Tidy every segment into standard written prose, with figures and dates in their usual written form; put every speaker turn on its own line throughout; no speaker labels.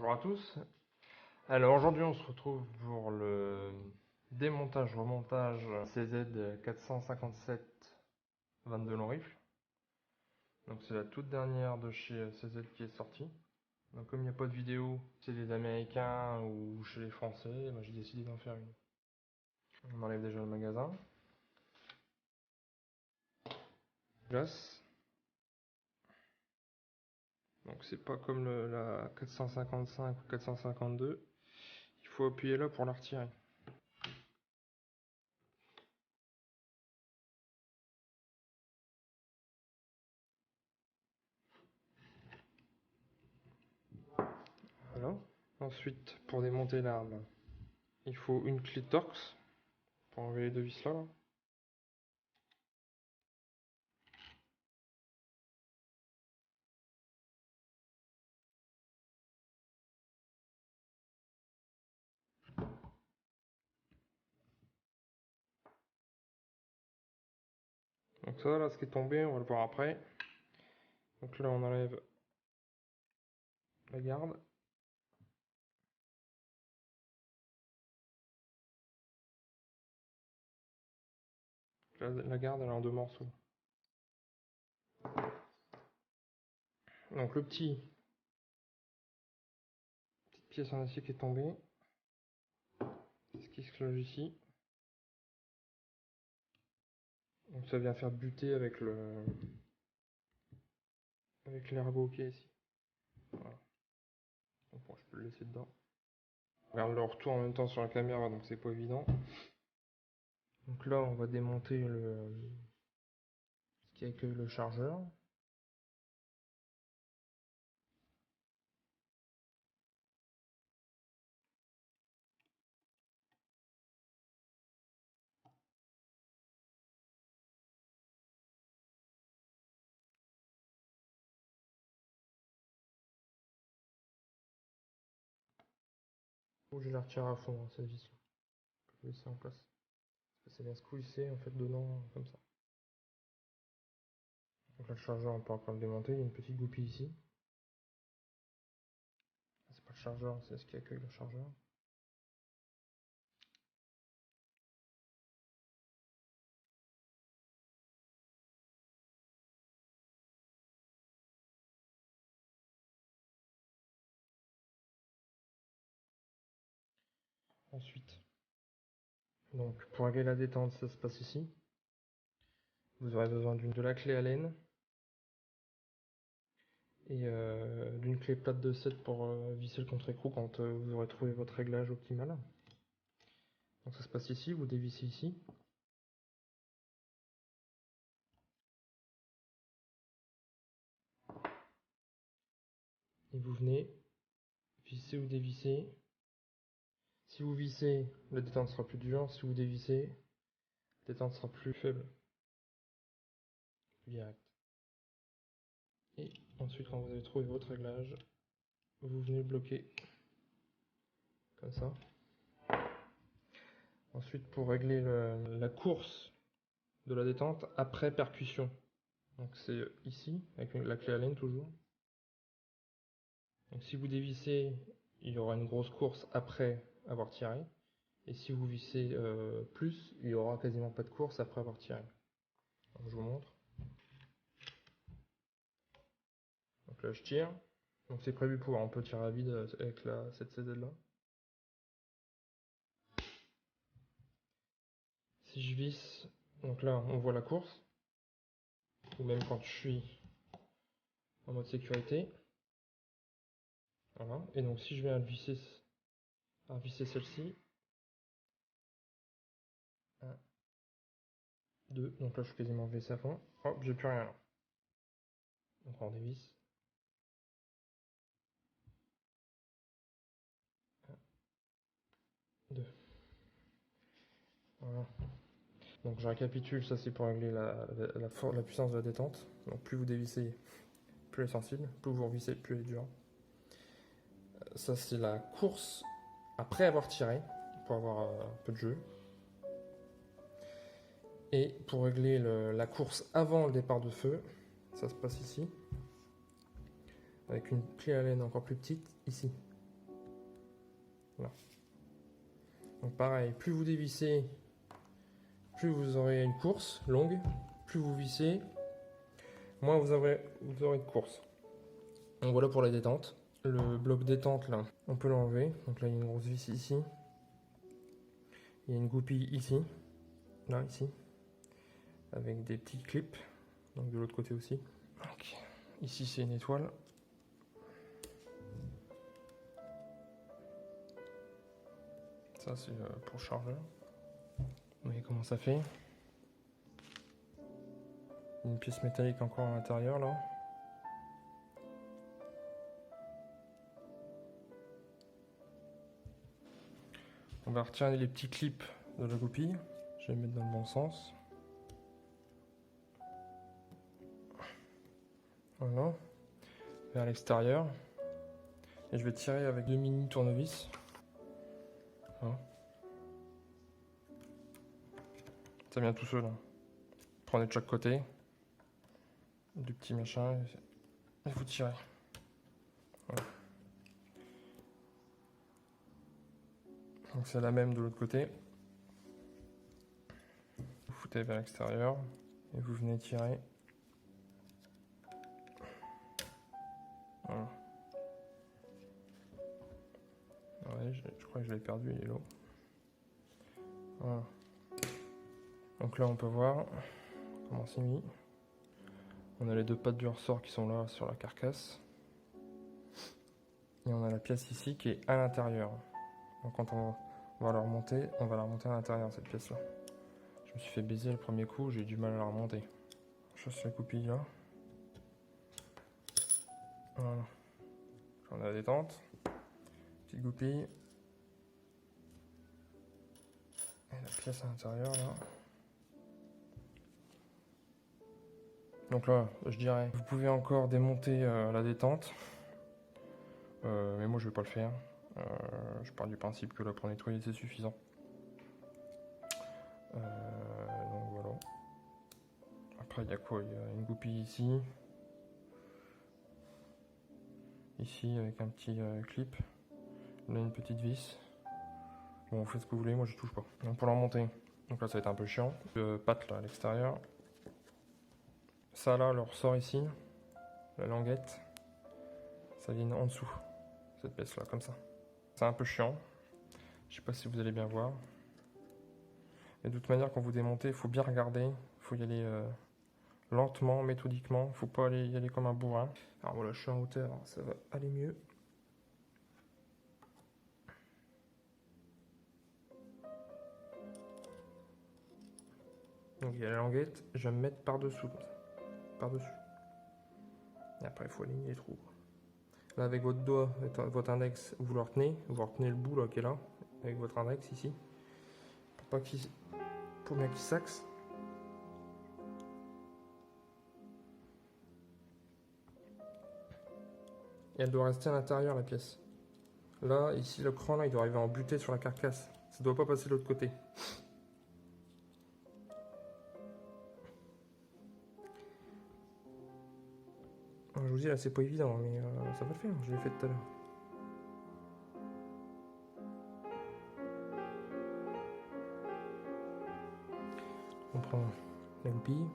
Bonjour à tous. Alors aujourd'hui on se retrouve pour le démontage remontage CZ 457 22 long rifle. Donc c'est la toute dernière de chez CZ qui est sortie. Donc comme il n'y a pas de vidéo chez les Américains ou chez les Français, moi j'ai décidé d'en faire une. On enlève déjà le magasin. Glace. Donc c'est pas comme la 455 ou 452. Il faut appuyer là pour la retirer. Voilà. Ensuite, pour démonter l'arme, il faut une clé Torx pour enlever les deux vis là. Donc ça, là, ce qui est tombé, on va le voir après. Donc là, on enlève la garde. Là, la garde, elle est en deux morceaux. Donc le petite pièce en acier qui est tombée. C'est ce qui se loge ici. Donc ça vient faire buter avec l'ergot qui est ici. Voilà. Donc bon, je peux le laisser dedans. On regarde le retour en même temps sur la caméra, donc c'est pas évident. Donc là, on va démonter ce qui accueille le chargeur. Faut que je la retire à fond, hein, cette vis là. Je vais laisser en place. Parce que ça vient se coulisser en fait dedans, comme ça. Donc là, le chargeur, on peut encore le démonter. Il y a une petite goupille ici. C'est pas le chargeur, c'est ce qui accueille le chargeur. Ensuite, donc pour régler la détente, ça se passe ici. Vous aurez besoin de la clé Allen et d'une clé plate de 7 pour visser le contre-écrou quand vous aurez trouvé votre réglage optimal. Donc ça se passe ici, vous dévissez ici. Et vous venez visser ou dévisser. Si vous vissez, la détente sera plus dure. Si vous dévissez, la détente sera plus faible. Plus direct. Et ensuite, quand vous avez trouvé votre réglage, vous venez bloquer comme ça. Ensuite, pour régler la course de la détente après percussion. Donc c'est ici, avec la clé Allen toujours. Donc si vous dévissez, il y aura une grosse course après avoir tiré. Et si vous vissez plus, il y aura quasiment pas de course après avoir tiré. Donc je vous montre. Donc là je tire. Donc c'est prévu pour, on peut tirer à vide avec cette CZ là. Si je visse, donc là on voit la course. Ou même quand je suis en mode sécurité. Voilà. Et donc si je viens à visser celle-ci. 1, 2, donc là je suis quasiment vissé à fond. Hop, j'ai plus rien là. Donc on dévisse. 1, 2. Voilà. Donc je récapitule, ça c'est pour régler la puissance de la détente. Donc plus vous dévissez, plus elle est sensible. Plus vous revissez, plus elle est dure. Ça c'est la course après avoir tiré, pour avoir un peu de jeu. Et pour régler la course avant le départ de feu, ça se passe ici. Avec une clé Allen encore plus petite, ici. Là. Donc pareil, plus vous dévissez, plus vous aurez une course longue, plus vous vissez, moins vous aurez de course. Donc voilà pour la détente. Le bloc détente là, on peut l'enlever. Donc là il y a une grosse vis ici. Il y a une goupille ici. Là, ici. Avec des petits clips. Donc de l'autre côté aussi. Donc, ici c'est une étoile. Ça c'est pour le chargeur. Vous voyez comment ça fait. Une pièce métallique encore à l'intérieur là. On va retirer les petits clips de la goupille. Je vais les mettre dans le bon sens. Voilà. Vers l'extérieur. Et je vais tirer avec 2 mini tournevis. Voilà. Ça vient tout seul. Hein. Prenez de chaque côté. Du petit machin. Et vous tirez. Voilà. Donc c'est la même de l'autre côté. Vous foutez vers l'extérieur et vous venez tirer. Voilà. Ouais, je crois que je l'ai perdu, il est là. Voilà. Donc là on peut voir comment c'est mis. On a les 2 pattes du ressort qui sont là sur la carcasse. Et on a la pièce ici qui est à l'intérieur. Donc quand on va la remonter, on va la remonter à l'intérieur cette pièce là. Je me suis fait baiser le premier coup, j'ai eu du mal à la remonter. Je chasse la goupille là. Voilà. On a la détente. Petite goupille. Et la pièce à l'intérieur là. Donc là, je dirais, vous pouvez encore démonter la détente. Mais moi je vais pas le faire. Je pars du principe que là pour nettoyer c'est suffisant. Donc voilà. Après il y a quoi? Il y a une goupille ici. Ici avec un petit clip. Là une petite vis. Bon vous faites ce que vous voulez, moi je touche pas. Donc pour la remonter, donc là ça va être un peu chiant. Patte là à l'extérieur. Ça là, le ressort ici. La languette. Ça vient en dessous. Cette pièce là, comme ça. C'est un peu chiant. Je sais pas si vous allez bien voir. Mais de toute manière, quand vous démontez, il faut bien regarder. Il faut y aller lentement, méthodiquement. Il ne faut pas y aller comme un bourrin. Alors voilà, je suis en hauteur, ça va aller mieux. Donc il y a la languette, je vais me mettre par-dessous. Par-dessus. Et après, il faut aligner les trous. Là, avec votre doigt, votre index, vous le retenez. Vous retenez le bout là, qui est là, avec votre index ici. Pour bien qu'il s'axe. Et elle doit rester à l'intérieur, la pièce. Là, ici, le cran, là, il doit arriver en butée sur la carcasse. Ça ne doit pas passer de l'autre côté. Alors, je vous dis, là, c'est pas évident, mais ça va le faire. Je l'ai fait tout à l'heure. On prend la goupille.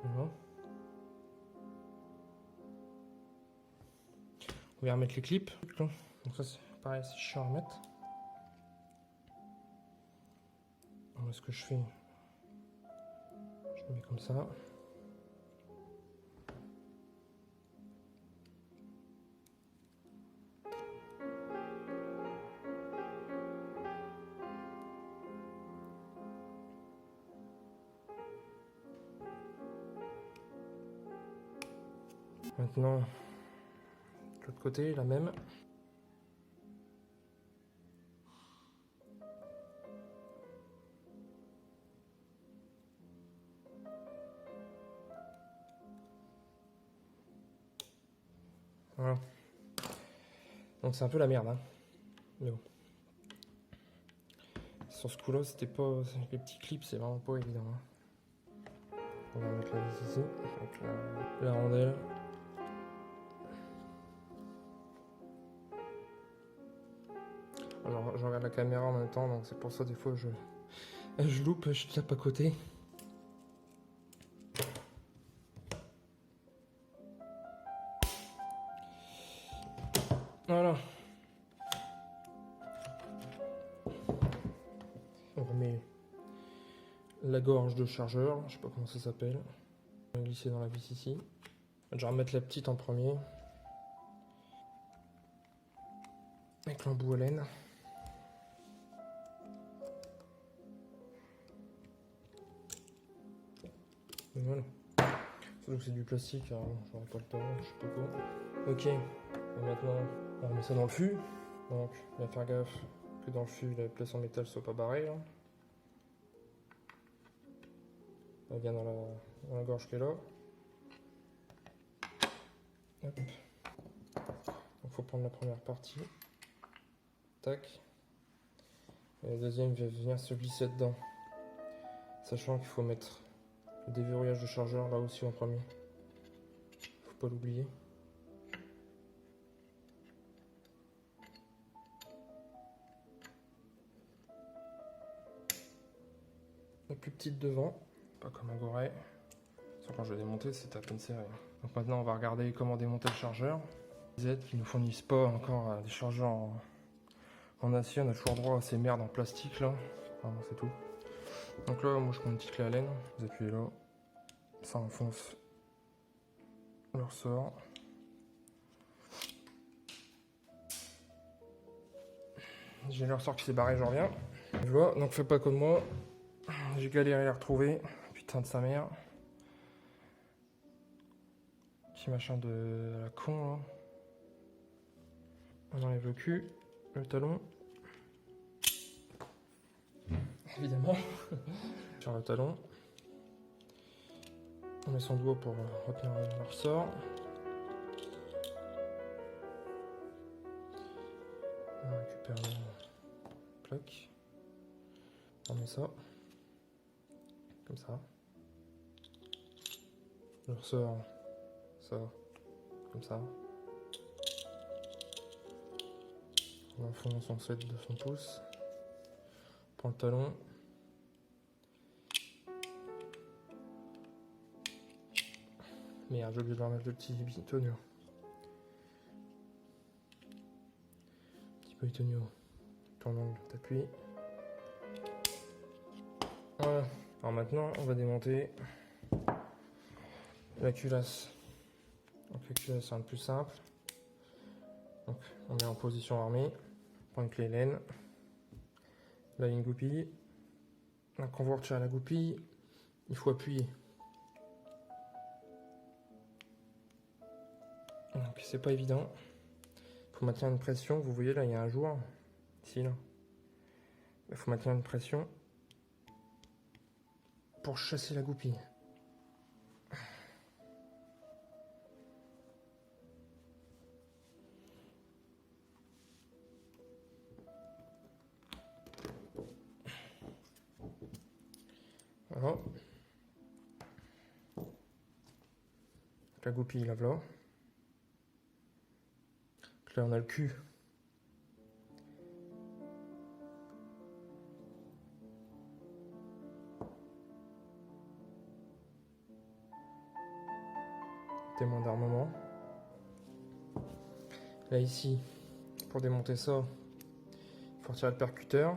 Voilà. On va remettre les clips. Donc ça c'est pareil, c'est chiant à remettre. Alors, ce que je fais, je le mets comme ça. Maintenant, de l'autre côté, la même. Voilà. Donc c'est un peu la merde, hein. Mais bon. Sur ce coup-là, c'était pas... Les petits clips, c'est vraiment pas évident, hein. On va mettre la vis ici, avec la rondelle. Alors, je regarde la caméra en même temps, donc c'est pour ça des fois je loupe, je tape à côté. Voilà. On remet la gorge de chargeur, je sais pas comment ça s'appelle. On va glisser dans la vis ici. Je vais remettre la petite en premier. Avec l'embout à laine. Et voilà. Surtout que c'est du plastique, alors j'aurais pas le temps, je sais pas quoi. Ok, et maintenant on remet ça dans le fût. Donc il va faire gaffe que dans le fût la pièce en métal soit pas barrée. Hein. Elle vient dans la gorge qui est là. Hop. Donc faut prendre la première partie. Tac. Et la deuxième va venir se glisser dedans. Sachant qu'il faut mettre le déverrouillage de chargeur là aussi en premier. Faut pas l'oublier. La plus petite devant, pas comme un Gorée. Quand je vais démonter, c'est à peine serré. Donc maintenant, on va regarder comment démonter le chargeur. Les aides qui nous fournissent pas encore des chargeurs en acier, on a toujours droit à ces merdes en plastique là. Enfin, c'est tout. Donc là, moi je prends une petite clé à laine, vous appuyez là, ça enfonce le ressort. J'ai le ressort qui s'est barré, j'en reviens. Je vois, donc fais pas comme moi. J'ai galéré à les retrouver. Putain de sa mère. Petit machin de la con là. On enlève le cul, le talon. Évidemment. Sur le talon. On met son doigt pour retenir le ressort. On récupère la plaque. On met ça. Comme ça. Le ressort. Ça. Comme ça. On enfonce en 7 de son pouce. On prend le talon. Merde, j'ai oublié de leur mettre le petit bitonio. Petit bitonio. Ton angle, t'appuies. Voilà. Alors maintenant, on va démonter la culasse. Donc la culasse, c'est un plus simple. Donc on est en position armée. On prend une clé laine. Là, il y a une goupille. Donc quand vous retirez la goupille, il faut appuyer. Donc c'est pas évident. Il faut maintenir une pression. Vous voyez là, il y a un jour. Ici, là. Il faut maintenir une pression pour chasser la goupille. Voilà. La goupille, là, voilà. Là, on a le cul. Témoin d'armement. Là, ici, pour démonter ça, il faut retirer le percuteur.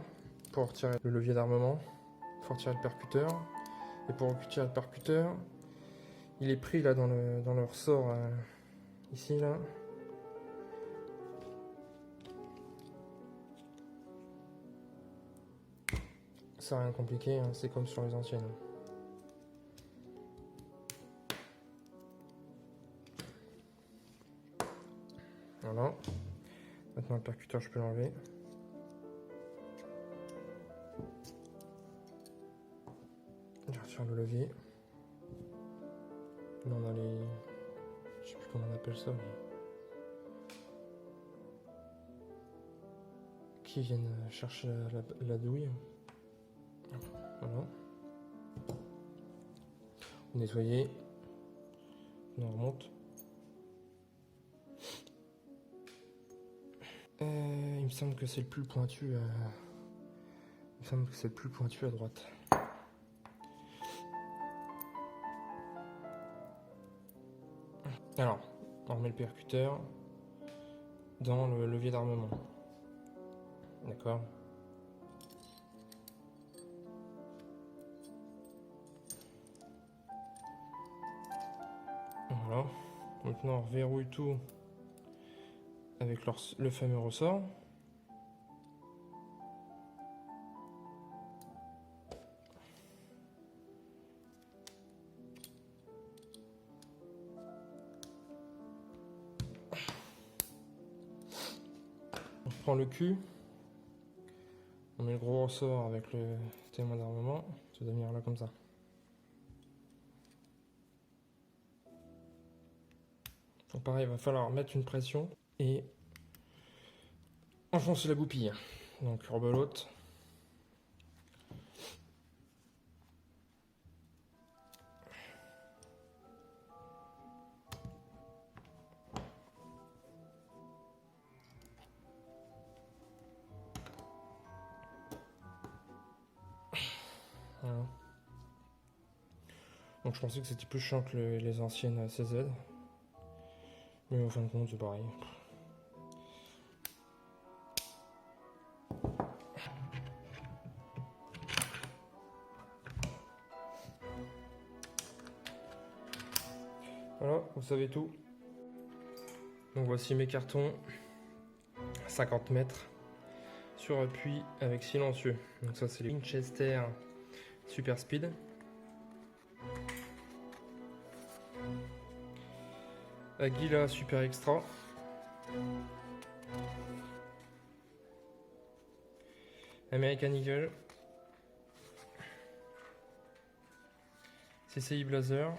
Pour retirer le levier d'armement, il faut retirer le percuteur. Et pour retirer le percuteur, il est pris là dans le ressort, ici, là. C'est rien de compliqué, hein, c'est comme sur les anciennes. Voilà. Maintenant le percuteur, je peux l'enlever. Je retire le levier. Là on a les... Je sais plus comment on appelle ça, mais... qui viennent chercher la douille. Voilà. Nettoyer. On remonte. Il me semble que c'est le plus pointu. Il me semble que c'est le plus pointu à droite. Alors, on remet le percuteur dans le levier d'armement. D'accord. Voilà. Maintenant, on verrouille tout avec le fameux ressort. On prend le cul. On met le gros ressort avec le témoin d'armement. Ça doit venir là comme ça. Donc pareil, il va falloir mettre une pression et enfoncer la goupille. Donc rebelote. Voilà. Donc je pensais que c'était plus chiant que les anciennes CZ. Mais en fin de compte, c'est pareil. Voilà, vous savez tout. Donc voici mes cartons. 50 mètres. Sur appui avec silencieux. Donc ça c'est les Winchester Super Speed. Aguila Super Extra. American Eagle. CCI Blazer.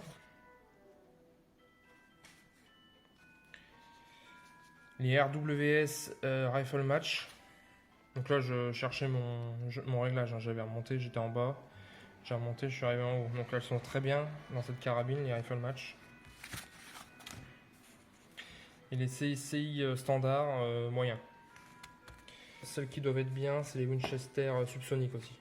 Les RWS Rifle Match. Donc là je cherchais mon réglage, hein. J'avais remonté, j'étais en bas. J'ai remonté, je suis arrivé en haut. Donc là elles sont très bien dans cette carabine, les Rifle Match. Et les CCI standard moyens. Celles qui doivent être bien, c'est les Winchester subsoniques aussi.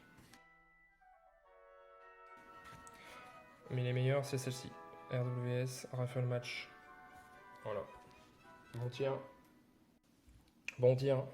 Mais les meilleures, c'est celle-ci. RWS Rifle Match. Voilà. Bon tir. Bon tir.